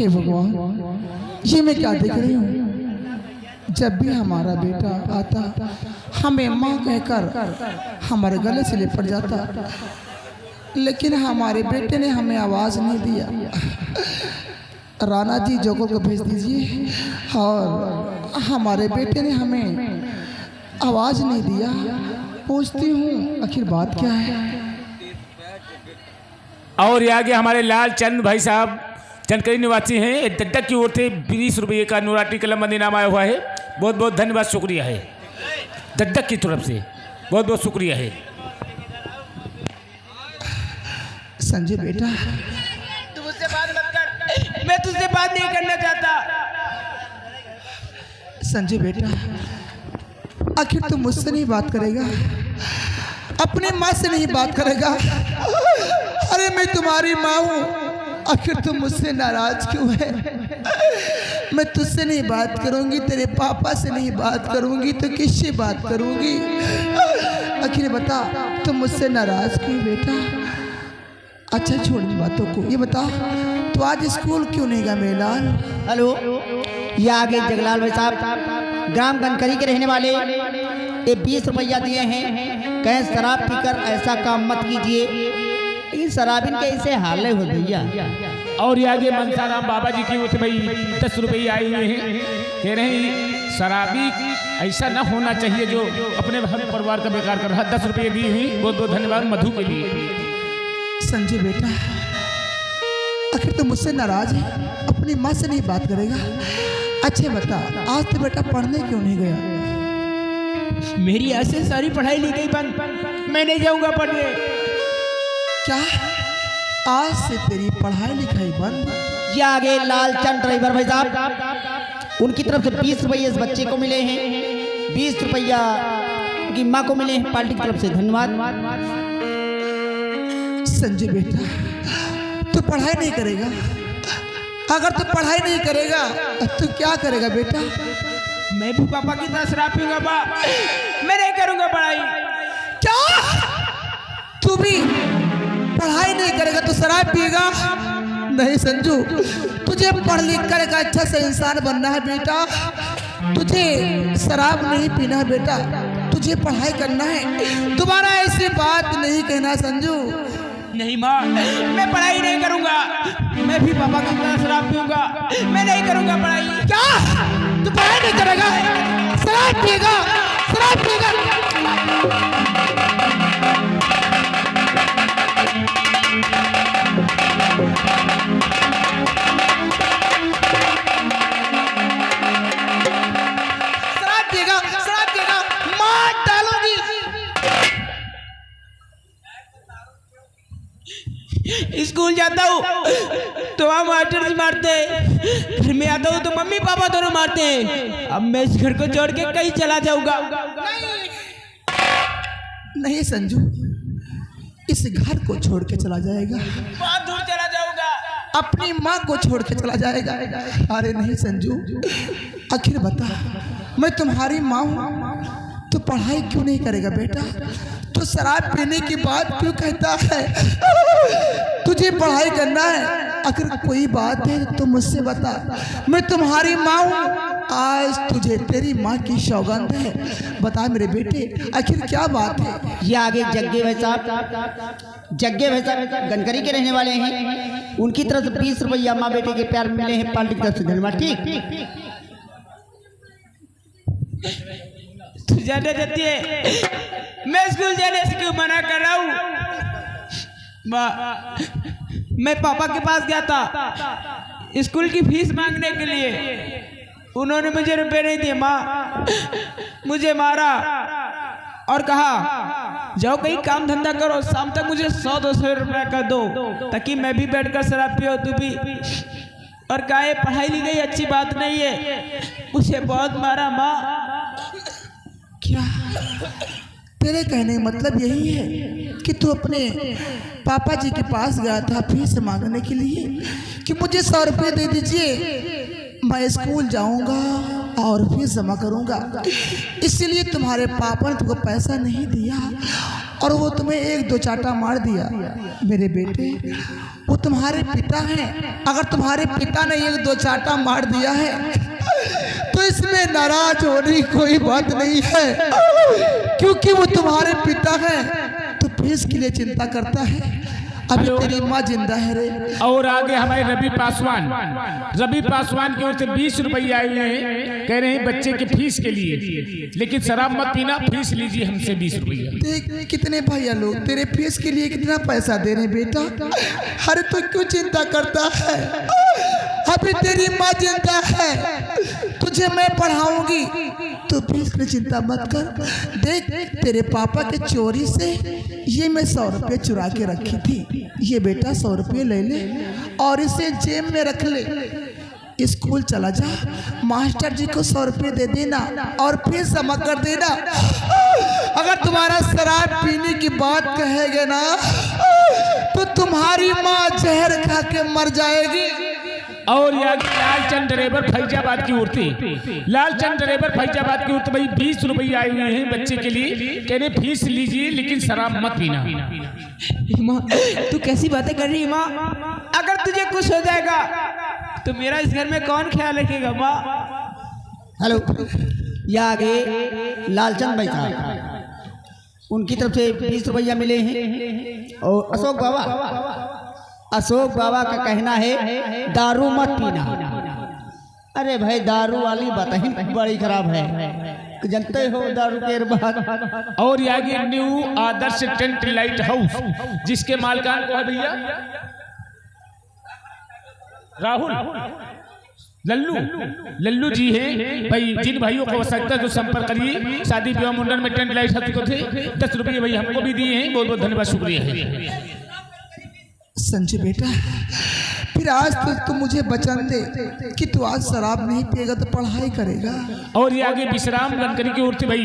हे भगवान, ये मैं क्या देख रही हूँ? जब भी हमारा बेटा आता हमें माँ कहकर हमारे गले से लिपट जाता, लेकिन हमारे बेटे ने हमें आवाज़ नहीं दिया। राणा जी जोगल को भेज दीजिए। और हमारे बेटे ने हमें आवाज़ नहीं दिया। पूछती हूँ आखिर बात क्या है। और ये आगे हमारे लाल चंद भाई साहब जानकारी निवासी हैं, दद्दा की ओर से 20 रुपये का नूराटी कलम बंद इनाम आया हुआ है। बहुत बहुत धन्यवाद, शुक्रिया है दद्दा की तरफ से, बहुत बहुत शुक्रिया है। संजय बेटा, तू मुझसे बात मत कर, मैं तुझसे बात नहीं करना चाहता। संजय बेटा, आखिर तू मुझसे नहीं बात करेगा, अपने माँ से नहीं बात करेगा? अरे मैं तुम्हारी माँ हूँ, आखिर तुम मुझसे नाराज क्यों है? मैं तुझसे नहीं बात करूँगी, तेरे पापा से नहीं बात करूँगी, तो किससे बात करूँगी? आखिर बता, तुम मुझसे नाराज क्यों बेटा? अच्छा छोड़ इन बातों को, ये बता तो आज स्कूल क्यों नहीं गया मेरे लाल? हेलो, ये आगे जगलाल भाई साहब ग्राम गनकरी के रहने वाले, ये 20 रुपया दिए हैं। कहें शराब पीकर ऐसा काम मत कीजिए, लेकिन शराबिन के ऐसे हाल हो भैया। और ये आगे मनसाराम बाबा जी की ओर से भाई 10 रुपये आए हुए हैं। कह रहे हैं शराबी ऐसा न होना चाहिए जो अपने हर परिवार का बेकार कर रहा। 10 रुपये दी हुई, बहुत बहुत धन्यवाद मधु के लिए। संजय बेटा, आखिर तो मुझसे नाराज है, अपनी माँ से नहीं बात करेगा? अच्छे बता, आज तो बेटा पढ़ने क्यों नहीं गया? मेरी ऐसे सारी पढ़ाई लिखाई बंद, मैं नहीं जाऊंगा पढ़ने। क्या आज से तेरी पढ़ाई लिखाई बंद? ये आगे लालचंद ड्राइवर भाई साहब, उनकी तरफ से 20 रुपये इस बच्चे को मिले हैं। 20 रुपया उनकी माँ को मिले हैं, पार्टी की तरफ से धन्यवाद। संजय बेटा, तू पढ़ाई नहीं करेगा? अगर तू पढ़ाई नहीं करेगा तो क्या करेगा बेटा? मैं भी पापा की तरह शराब पीऊंगा बा, मैं नहीं करूंगा पढ़ाई। क्या तू भी पढ़ाई नहीं करेगा तो शराब पिएगा? नहीं संजू, तुझे पढ़ लिख कर एक अच्छा सा इंसान बनना है बेटा। तुझे शराब नहीं पीना है बेटा, तुझे पढ़ाई करना है। दोबारा ऐसी बात नहीं कहना संजू। नहीं माँ, मैं पढ़ाई नहीं करूंगा, मैं भी पापा की तरह शराब पीऊंगा, मैं नहीं करूंगा पढ़ाई। क्या तू पढ़ाई नहीं करेगा, शराब पिएगा? शराब पिएगा? स्कूल जाता हूँ तो वहाँ मास्टर मारते हैं, फिर मैं आता हूँ तो मम्मी पापा दोनों मारते हैं। अब मैं इस घर को छोड़ के कहीं चला जाऊंगा। नहीं संजू, इस घर को छोड़ के चला जाएगा, बहुत दूर चला जाऊंगा, अपनी माँ को छोड़ के चला जाएगा। अरे नहीं संजू, आखिर बता, मैं तुम्हारी माँ हूँ तो पढ़ाई क्यों नहीं करेगा बेटा? तो शराब पीने की बात क्यों कहता है? तुझे पढ़ाई करना है, अगर कोई बात है तो मुझसे बता, मैं तुम्हारी माँ हूँ। आज तुझे तेरी माँ की सौगंध है, बता मेरे बेटे आखिर क्या बात है? ये आगे जग्गे भाई साहब गनकरी के रहने वाले हैं, उनकी तरफ से 20 रुपया माँ बेटे के प्यार मिले हैं, पार्टी की तरफ से धन्यवाद। ठीक तू जाने देती है, मैं स्कूल जाने से क्यों मना कर रहा हूँ? मैं पापा के पास गया था स्कूल की फीस मांगने के लिए, उन्होंने मुझे रुपए नहीं दिए। माँ मुझे मारा और कहा जाओ कहीं काम धंधा करो, शाम तक मुझे 100-200 रुपया का दो ताकि मैं भी बैठकर शराब पियो तू भी। और कहा पढ़ाई लिखाई अच्छी बात नहीं है, मुझे बहुत मारा माँ। क्या तेरे कहने का मतलब यही है कि तू अपने पापा जी के पास गया था फीस मांगने के लिए कि मुझे 100 रुपये दे दीजिए, मैं स्कूल जाऊंगा और फीस जमा करूंगा, इसलिए तुम्हारे पापा ने तुमको पैसा नहीं दिया और वो तुम्हें एक दो चाटा मार दिया। मेरे बेटे, वो तुम्हारे पिता हैं। अगर तुम्हारे पिता ने एक दो चाटा मार दिया है तो इसमें नाराज होने की कोई बात नहीं है, क्योंकि वो तुम्हारे पिता हैं तो फीस के लिए चिंता करता है। अभी तेरी माँ जिंदा है रे। और आगे हमारे रवि पासवान की ओर से 20 रुपये आए हुए हैं, कह रहे हैं बच्चे की फीस के लिए, लेकिन शराब मत पीना, फीस लीजिए हमसे 20 रुपया। देख कितने भैया लोग तेरे फीस के लिए कितना पैसा दे रहे बेटा। अरे तू क्यों चिंता करता है? अभी तेरी माँ जिंदा है, तुझे मैं पढ़ाऊंगी, तो फीस की चिंता मत कर। देख तेरे पापा के चोरी से ये मैं 100 रुपये चुरा के रखी थी। ये बेटा 100 रुपये ले ले और इसे जेब में रख ले। स्कूल चला जा, मास्टर जी को 100 रुपये दे देना और फीस जमा कर देना। अगर तुम्हारा शराब पीने की बात कहेगे ना तो तुम्हारी माँ जहर खा के मर जाएगी। और लालचंद ड्राइवर फैजाबाद की ओर से, लालचंद ड्राइवर फैजाबाद की ओर से भाई 20 रुपये आए हुए हैं बच्चे के लिए, कह रहे फीस लीजिए लेकिन शराब मत पीना। माँ तू कैसी बातें कर रही है माँ? अगर तुझे कुछ हो जाएगा तो मेरा इस घर में कौन ख्याल रखेगा माँ? हेलो, ये आगे लालचंद भाई साहब, उनकी तरफ से 20 रुपया मिले हैं। और अशोक बाबा का कहना है दारू मत पीना। अरे भाई दारू वाली बात ही बड़ी खराब है, जानते हो दारू के बाद। और ये आगे न्यू आदर्श टेंट लाइट हाउस, जिसके मालकान को है भैया राहुल लल्लू जी हैं भाई। जिन भाइयों को आवश्यकता है तो संपर्क करिए। शादी विवाह मुंडन में टेंट लाइट हाउस को थे 10 रुपये भाई हमको भी दिए हैं, बहुत बहुत धन्यवाद, शुक्रिया है। संजय बेटा, फिर आज तो तू मुझे वचन दे कि तू आज शराब नहीं पिएगा तो पढ़ाई करेगा। और ये आगे विश्राम गणकरी की ओर से भाई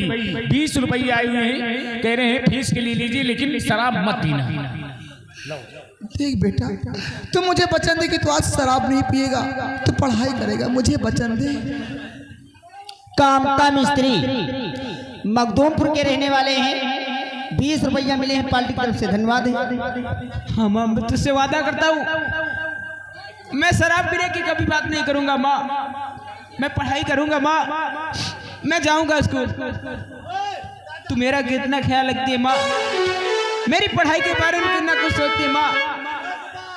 20 रुपये आए हुए हैं, कह रहे हैं फीस के लिए लीजिए लेकिन शराब मत पीना। देख बेटा, तू मुझे वचन दे कि तू आज शराब नहीं पिएगा तो पढ़ाई करेगा, मुझे वचन दे। कामता मिस्त्री मखदूमपुर के रहने वाले हैं, 20 रुपया मिले हैं पार्टी की तरफ से, धन्यवाद है। हाँ माँ, मैं तुझसे वादा करता हूँ मैं शराब पीने की कभी बात नहीं करूंगा माँ। मैं पढ़ाई करूंगा माँ, मैं जाऊंगा स्कूल। तू मेरा कितना ख्याल रखती है माँ, मेरी पढ़ाई के बारे में कितना कुछ सोचती है माँ।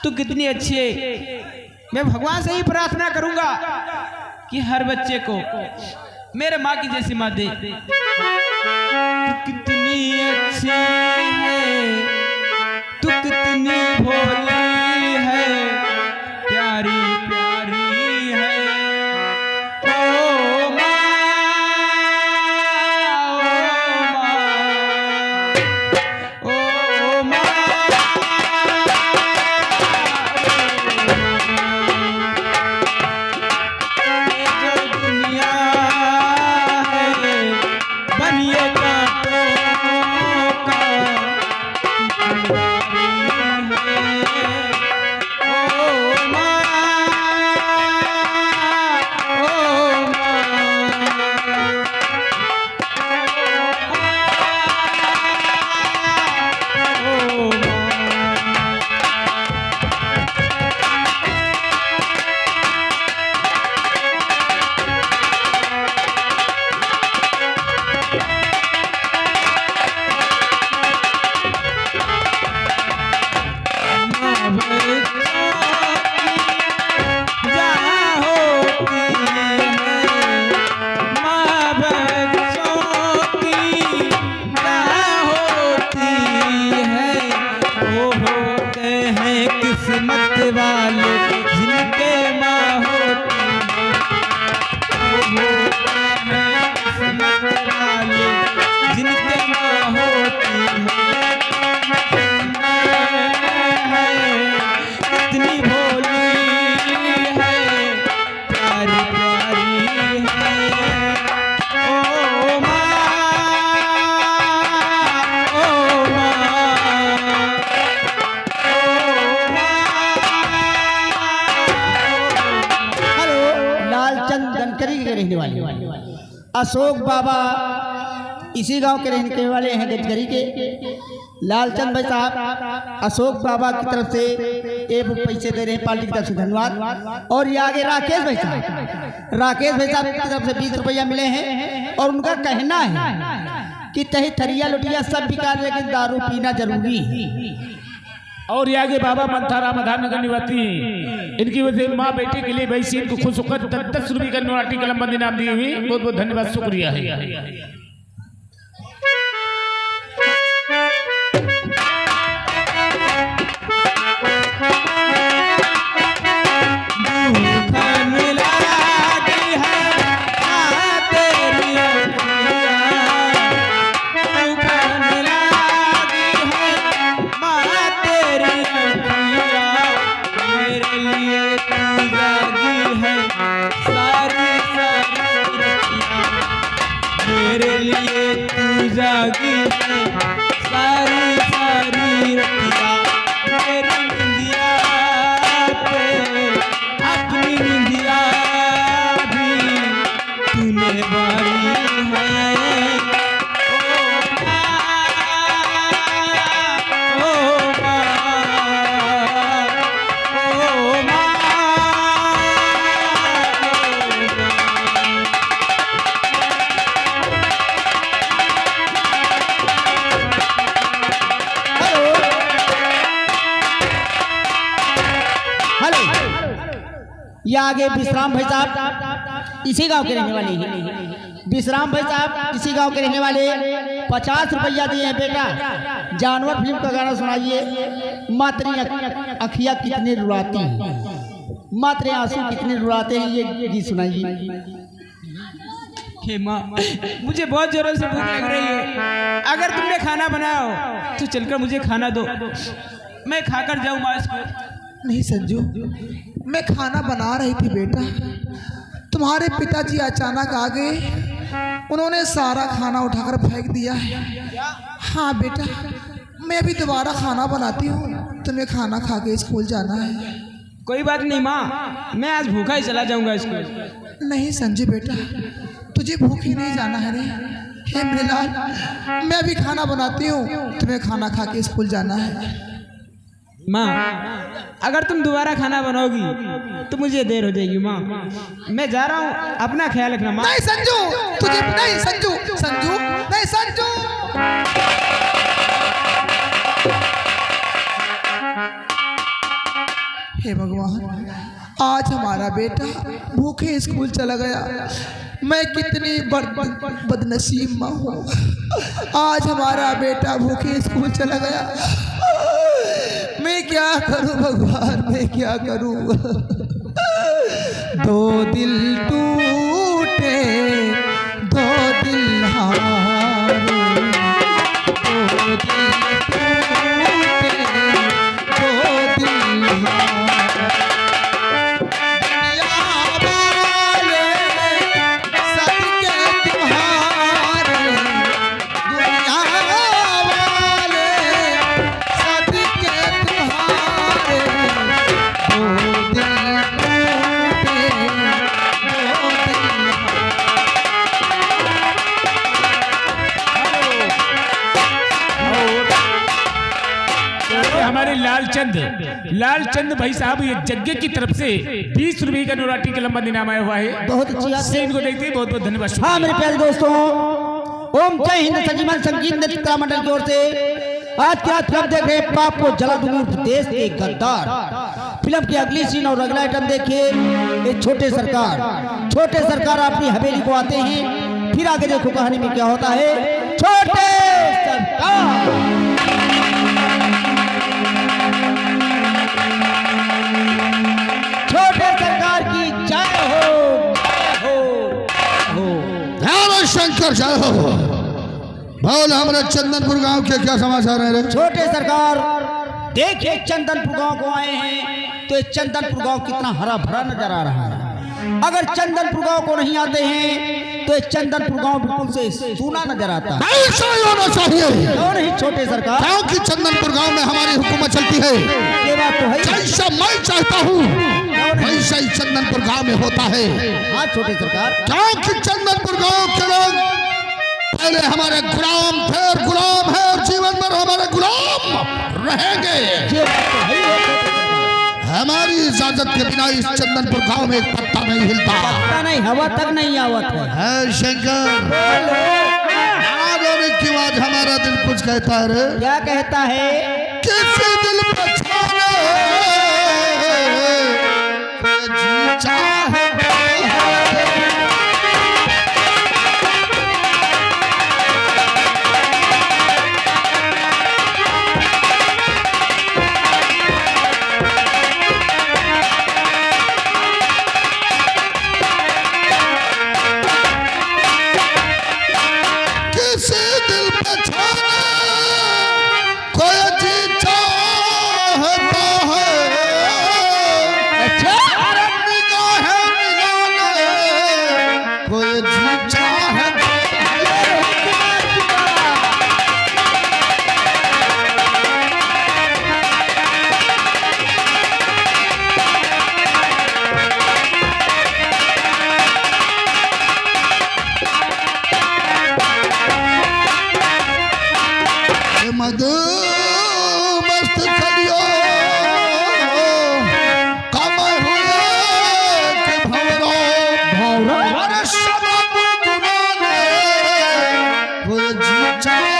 तू कितनी अच्छी है। मैं भगवान से ही प्रार्थना करूंगा कि हर बच्चे को मेरे माँ की जैसी माँ दे। तू कितनी अच्छी है, तू कितनी भोली है, प्यारी प्यारी है। ओ माँ, ओ माँ, ये जो दुनिया है बनिए का किस्मत वाले जिनके माँ होती है, किस्मत वाले जिनके माँ होती है। कितनी भोली है, प्यारी प्यारी है। ओ माँ, ओ माँ, गंजकरी के रहने वाले अशोक बाबा इसी गांव के रहने वाले हैं, गंजकरी के। लालचंद भाई साहब अशोक बाबा की तरफ से एक पैसे दे रहे हैं, पार्टी की तरफ से धन्यवाद। और ये आगे राकेश भाई साहब की तरफ से 20 रुपया मिले हैं। और उनका कहना है कि तही थरिया लुटिया सब बिकार, लेकिन दारू पीना जरूरी है। और ये आगे बाबा मंथाराम नगर निवासी, इनकी वजह से माँ बेटे के लिए वैसी इनको खुश होकर 10 रुपये का नोराटी कलम बंदी नाम दी हुई, बहुत बहुत धन्यवाद, शुक्रिया है। मेरे लिए तू जागी है सारी सारी रतिया, मेरी निंदिया पे अपनी निंदिया भी तूने बारी है। ओ माँ, ये आगे विश्राम भाई साहब इसी गांव के रहने वाले हैं। विश्राम भाई साहब इसी गांव के रहने वाले 50 रुपया दिए हैं। बेटा जानवर फिल्म का गाना सुनाइए। मातरी अखिया कितने रुलाती हैं, मातरे आंसू कितने रुलाते हैं, ये गीत सुनाइए। माँ, मुझे बहुत जोरों से भूख लग रही है। अगर तुमने खाना बनाया हो तो चलकर मुझे खाना दो, मैं खाकर जाऊँ माँ स्कूल। नहीं संजू, मैं खाना बना रही थी बेटा, तुम्हारे पिताजी अचानक आ गए, उन्होंने सारा खाना उठाकर फेंक दिया है। हाँ बेटा, मैं अभी दोबारा खाना बनाती हूँ, तुम्हें खाना खा के स्कूल जाना है। कोई बात नहीं माँ, मैं आज भूखा ही चला जाऊंगा स्कूल। नहीं संजू बेटा, तुझे भूख ही नहीं जाना है रे। हे मेरे लाल, मैं अभी खाना बनाती हूँ, तुम्हें खाना खा के स्कूल जाना है। माँ, अगर तुम दोबारा खाना बनाओगी तो मुझे देर हो जाएगी माँ, मैं जा रहा हूँ, अपना ख्याल रखना माँ। नहीं संजू, तुझे नहीं संजू, संजू नहीं संजू। हे भगवान, आज हमारा बेटा भूखे स्कूल चला गया। मैं कितनी बदनसीब माँ हूँ, आज हमारा बेटा भूखे स्कूल चला गया। मैं क्या करूं भगवान, मैं क्या करूं। दो दिल टूटे, दो दिल हारे, दो दिल टूटे, दो दिल हारे। दुनिया वाले सबके तुम्हारे, दुनिया वाले सबके तुम्हारे, दो दिल टूटे, दो दिल हमारे लालचंद भाई साहब ये जग्गे की तरफ से 20 रुपए का नोराटी का लंबा इनाम आया हुआ है। बहुत अच्छी बात से इनको देखते हैं, बहुत बहुत धन्यवाद। हाँ मेरे प्यारे दोस्तों, ओम जय हिंद सजीवन संगीत नृत्य मंडल की ओर से आज की रात फिल्म देख रहे हैं पाप को जला दूंगा देश के गद्दार। फिल्म की अगली सीन और अगला आइटम देखिए। एक छोटे सरकार अपनी हवेली को आते हैं, फिर आगे देखो कहानी में क्या होता है। छोटे सरकार की जय हो। शंकर जय हो। बोल हमारे चंदनपुर गांव के क्या समाचार है रे? छोटे सरकार देखिए, चंदनपुर गांव को आए हैं तो चंदनपुर गांव कितना हरा भरा नजर आ रहा है। अगर चंदनपुर गांव को नहीं आते हैं तो चंदनपुर गांव बिल्कुल से सूना नजर आता है। ऐसा ही होना चाहिए। क्यों नहीं छोटे सरकार? क्योंकि चंदनपुर गांव में हमारी हुकूमत चलती है। ये बात तो है। जैसा मैं चाहता हूँ वैसा ही चंदनपुर गांव में होता है। हाँ छोटे सरकार, क्योंकि चंदनपुर गांव के लोग पहले हमारे गुलाम थे और गुलाम है और जीवन भर हमारे गुलाम रहेंगे। ये बात तो है ही है छोटे सरकार। हमारी इजाजत के बिना इस चंदनपुर गांव में एक पत्ता नहीं हिलता। पता नहीं, हवा तक नहीं आवत है। है शंकर, क्यों आज हमारा दिल कुछ कहता है रे? क्या कहता है? किसी दिल पे छाने जी चाहे मधु मस्त कलियो कमय हुए के भवरो अरे सबब गुनाने कोई जी चाहे।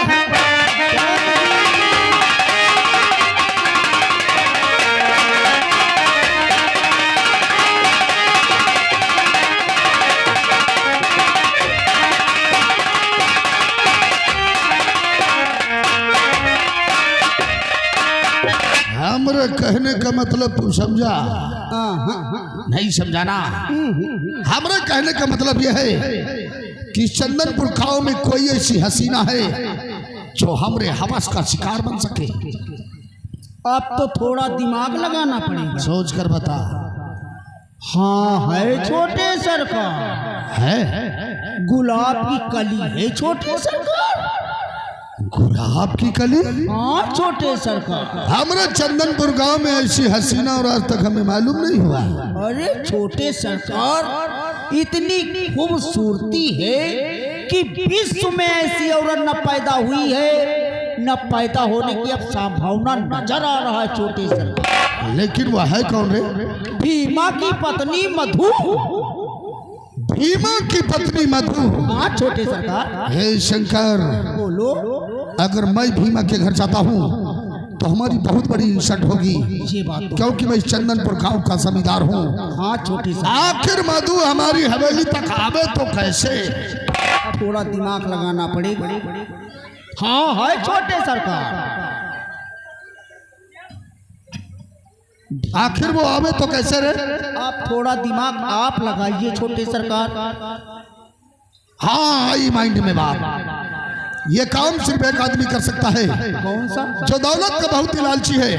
हमरे कहने का मतलब तू समझा? नहीं समझाना। हमरे कहने का मतलब यह है कि चंदनपुर गांव में कोई ऐसी हसीना है जो हमरे हवस का शिकार बन सके। अब तो थोड़ा दिमाग लगाना पड़ेगा। सोच कर बता। हाँ है छोटे सरकार, है गुलाब की कली है छोटे सरकार। गुलाब की कली? हाँ छोटे सरकार। हमारे चंदनपुर गांव में ऐसी हसीना और आज तक हमें मालूम नहीं हुआ। अरे छोटे सरकार, इतनी खूबसूरती है कि विश्व में ऐसी औरत न पैदा हुई है, न पैदा होने की अब संभावना नजर आ रहा है छोटे सरकार। लेकिन वह है कौन रे? भीमा की पत्नी मधु। भीमा की पत्नी मधु? हाँ छोटे सरकार। हे शंकर, बोलो। अगर मैं भीमा के घर जाता हूँ तो हमारी बहुत बड़ी इंसल्ट होगी, ये बात तो क्योंकि मैं इस चंदनपुर गांव का जमींदार हूँ। हाँ छोटे सरकार। आखिर मधु हमारी हवेली तक आवे तो कैसे? थोड़ा दिमाग लगाना पड़ेगा। हाँ है छोटे सरकार। आखिर वो आवे तो कैसे रे? आप थोड़ा दिमाग आप लगाइए छोटे सरकार। हाँ आई माइंड में बात। ये काम सिर्फ एक आदमी कर सकता है। कौन सा? जो दौलत का बहुत ही लालची है।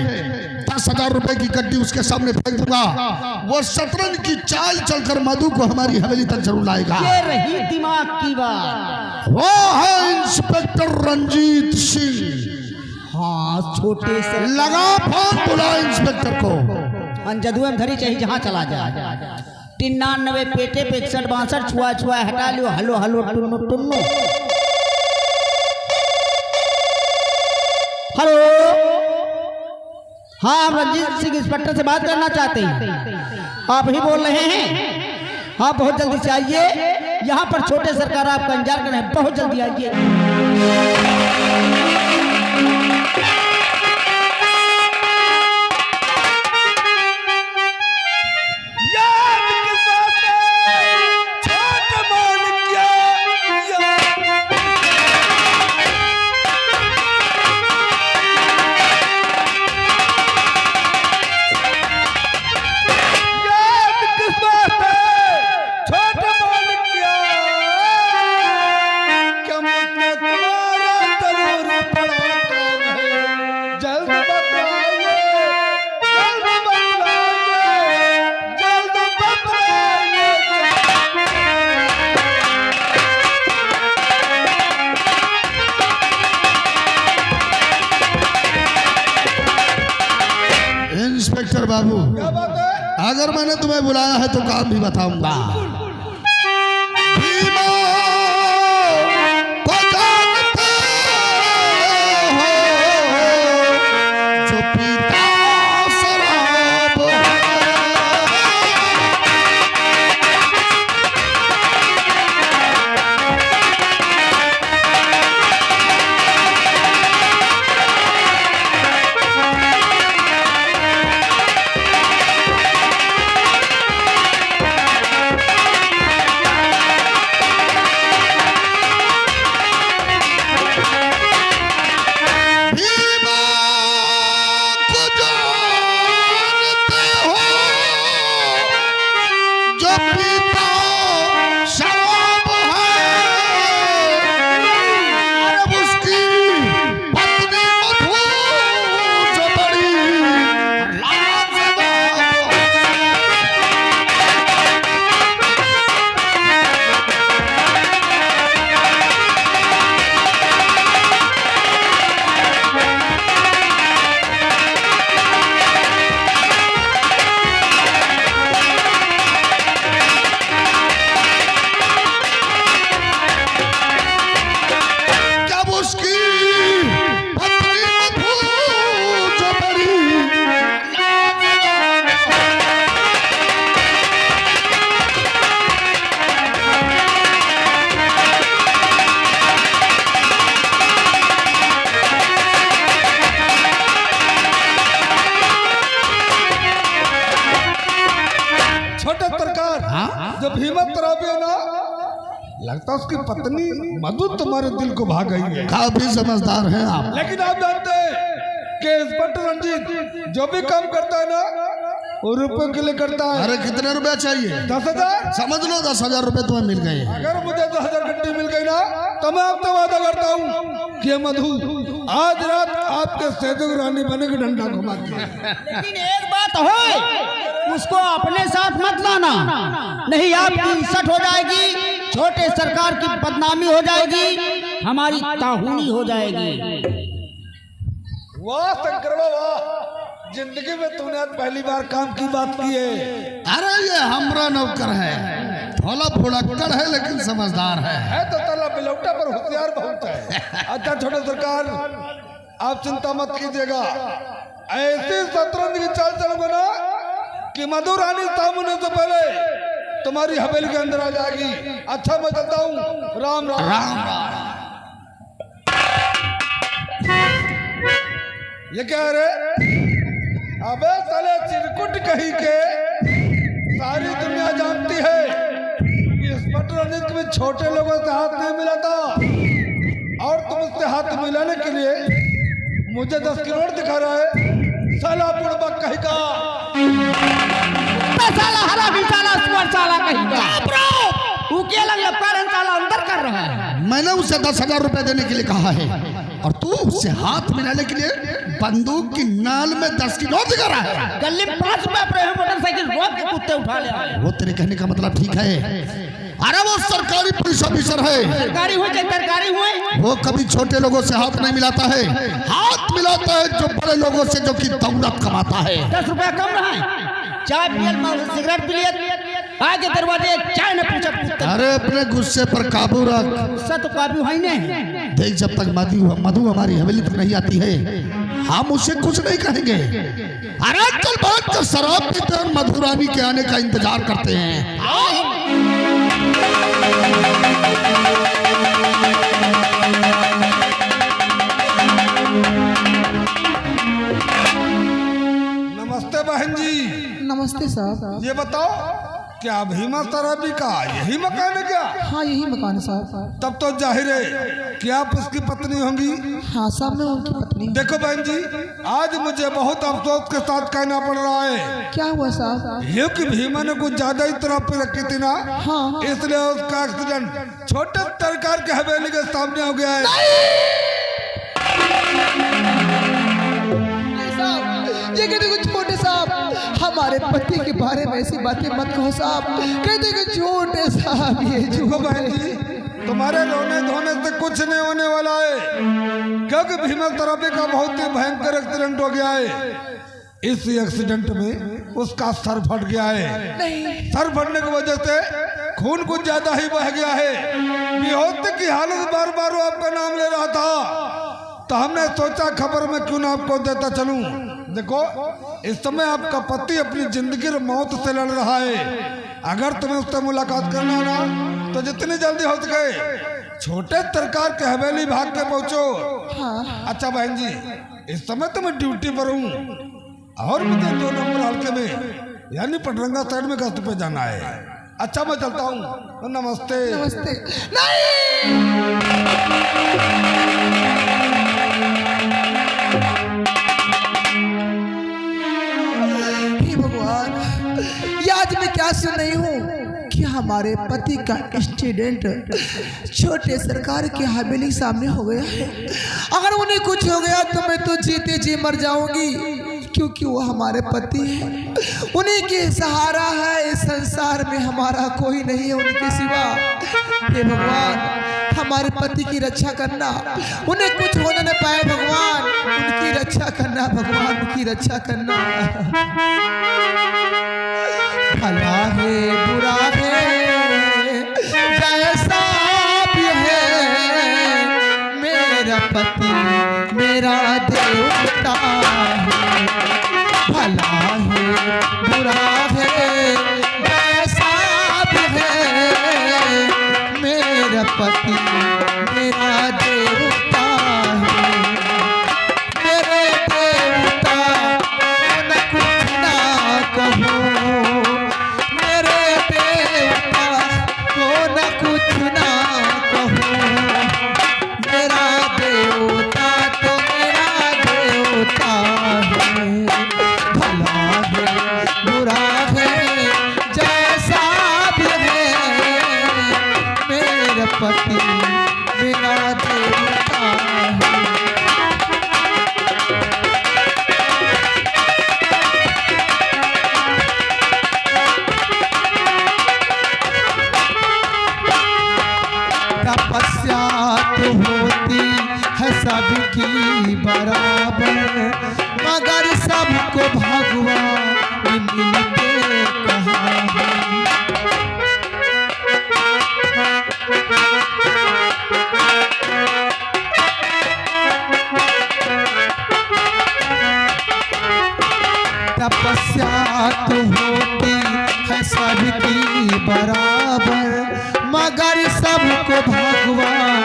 10,000 रुपए की कड्डी उसके सामने फेंक दूंगा, वो शतरंज की चाल चलकर मधु को हमारी हवेली तक जरूर लाएगा। ये रही दिमाग की बात। वो है इंस्पेक्टर रंजीत सिंह। हाँ छोटे से लगा फोन, बुला इंस्पेक्टर को। अंजदुए धरी चाहिए जहाँ चला जाए। 93 पेटे पे 61 62 छुआ छुआ हटा लियो। Hello hello Tunnu Tunnu. Hello, हाँ आप रंजीत सिंह इंस्पेक्टर से बात करना चाहते हैं? आप ही बोल रहे हैं? हाँ बहुत जल्दी से आइए। यहाँ पर छोटे सरकार आपका इंतजार कर रहे हैं, बहुत जल्दी आइए। इंस्पेक्टर बाबू, अगर मैंने तुम्हें बुलाया है तो काम भी बताऊंगा। भीमा को जानते हो, जो लगता है उसकी पत्नी मधु तुम्हारे दिल को भाग गई है। काफी समझदार हैं आप। लेकिन आप जानते हैं कि इंस्पेक्टर रंजीत जो भी काम करता है ना वो रुपए के लिए करता है। अरे कितने रुपए चाहिए? 10,000। समझ लो 10,000 रुपए तुम्हें मिल गए। अगर मुझे 10,000 गड्डी मिल गई ना तो मैं आपसे वादा करता हूँ कि मधु आज रात आपके सेजोग रानी बने के डंडा घुमा के। लेकिन एक बात है, उसको अपने साथ मत लाना, नहीं आपकी इज्जत हो जाएगी, छोटे सरकार की बदनामी हो जाएगी, हमारी ताहूनी हो जाएगी। वाह शंकर वाह, जिंदगी में तूने आज पहली बार काम की बात की है। अरे ये हमरा नौकर है, थोड़ा फुड़क्कड़ है लेकिन समझदार है तो तला बिलौटा पर होशियार बहुत है। अच्छा छोटे सरकार आप चिंता मत कीजिएगा, ऐसी शतरंज की चाल चलोगे ना कि मधु रानी सामने से पहले तुम्हारी हवेली के अंदर आ जाएगी। अच्छा मैं चलता हूँ, राम राम राम राम। ये क्या है रे? अबे साले चिरकुट कहीं के सारी दुनिया जानती है कि इंस्पेक्टर रंजीत में छोटे लोगों से हाथ नहीं मिलाता, और तुम उससे हाथ मिलाने के लिए मुझे 10 की नोट दिखा रहा है। साला बुड़बक कहीं का, साला हरा भी साला सुअर साला कहीं का, तू क्या लगे पैरन साला अंदर कर रहा है। मैंने उसे 10,000 रुपए देने के लिए कहा है और तू उससे हाथ मिलाने के लिए बंदूक की नाल में 10 की नोट दिखा रहा है। गली 5 रुपए पर मोटरसाइकिल रोक के कुत्ते उठा ले आए। वो तेरे कहने का मतलब ठीक है। अरे वो सरकारी पुलिस ऑफिसर है, सरकारी हुए चाहे तरकारी हुए, वो कभी छोटे लोगों से हाथ नहीं मिलाता है, हाथ मिलाता है जो बड़े लोगों से जो कि दौलत कमाता है। 10 रुपया कम रहा है, चाय पियल सिगरेट पी लिया, आगे दरवाजे चाय न पूछा पूछते। अरे अपने गुस्से पर काबू रख। गुस्सा तो काबू है नहीं। देख जब तक मधु हमारी हवेली तक नहीं आती है हम उसे कुछ नहीं कहेंगे। अरे चल बैठ कर शराब पीते और मधु रानी के आने का इंतजार करते हैं। नमस्ते बहन जी। नमस्ते साहब। ये बताओ क्या भीमा शराबी का यही मकान है क्या? हाँ यही मकान है साहब। तब तो जाहिर है कि आप उसकी पत्नी होंगी। हाँ साहब मैं उनकी पत्नी। देखो बहन जी आज मुझे बहुत अफसोस के साथ कहना पड़ रहा है। क्या हुआ साहब? ये कि भीमा ने कुछ ज्यादा ही तरफ पे रखी थी ना, हाँ। इसलिए उसका एक्सीडेंट छोटे सरकार के हवेली के सामने हो गया है। ये कहते कुछ छोटे साहब हमारे पति के बारे में ऐसी बातें मत कहो साहब। कहते कि छोटे साहब ये देखो बहन जी तुम्हारे रोने धोने से कुछ नहीं होने वाला है, क्योंकि भीमा शराबी का बहुत ही भयंकर एक्सीडेंट हो गया है। इस एक्सीडेंट में उसका सर फट गया है। सर फटने की वजह से खून कुछ ज्यादा ही बह गया है। बेहोशी की हालत बार बार वो आपका नाम ले रहा था, तो हमने सोचा खबर में क्यों ना आपको देता चलूं। देखो इस समय आपका पति अपनी जिंदगी और मौत से लड़ रहा है। अगर तुम्हें उससे मुलाकात करना है ना तो जितनी जल्दी हो सके छोटे सरकार के हवेली भाग के पहुंचो। हाँ। अच्छा बहन जी इस समय तो मैं ड्यूटी पर हूँ और मुझे 2 नंबर हल्के में यानी पटरंगा साइड में गश्त पे जाना है। अच्छा मैं चलता हूँ, नमस्ते। नमस्ते। नहीं हे भगवान, ये आज मैं क्या सुन रही हूँ कि हमारे पति का एक्सीडेंट छोटे सरकार के हवेली सामने हो गया है। अगर उन्हें कुछ हो गया तो मैं तो जीते जी मर जाऊंगी, क्योंकि वो हमारे पति हैं। उन्हीं के सहारा है इस संसार में, हमारा कोई नहीं है उनके सिवा। हे भगवान हमारे पति की रक्षा करना, उन्हें कुछ होने न पाए भगवान, उनकी रक्षा करना भगवान, उनकी रक्षा करना। भला है बुरा है जैसा भी है, मेरा पति मेरा देवता है। भला है बुरा है जैसा भी है, मेरा पति मेरा देवता है। मेरे देवता न कुछ ना कहूँ, मेरे देवता को न कुछ ना सबकी बराबर मगर सबको भगवान मिलते कहाँ है। तपस्या तो होती है सबकी बराबर मगर सबको भगवान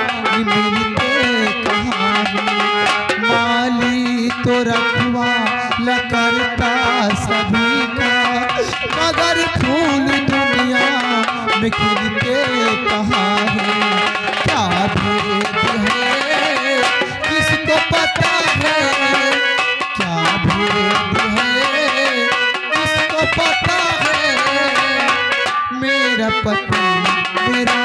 मिलते कहाँ है। माली तो रखवा करता सभी का मगर फूल दुनिया में खिलते कहाँ है। क्या भेद है किसको पता है, क्या भेद है किसको पता है। मेरा पति मेरा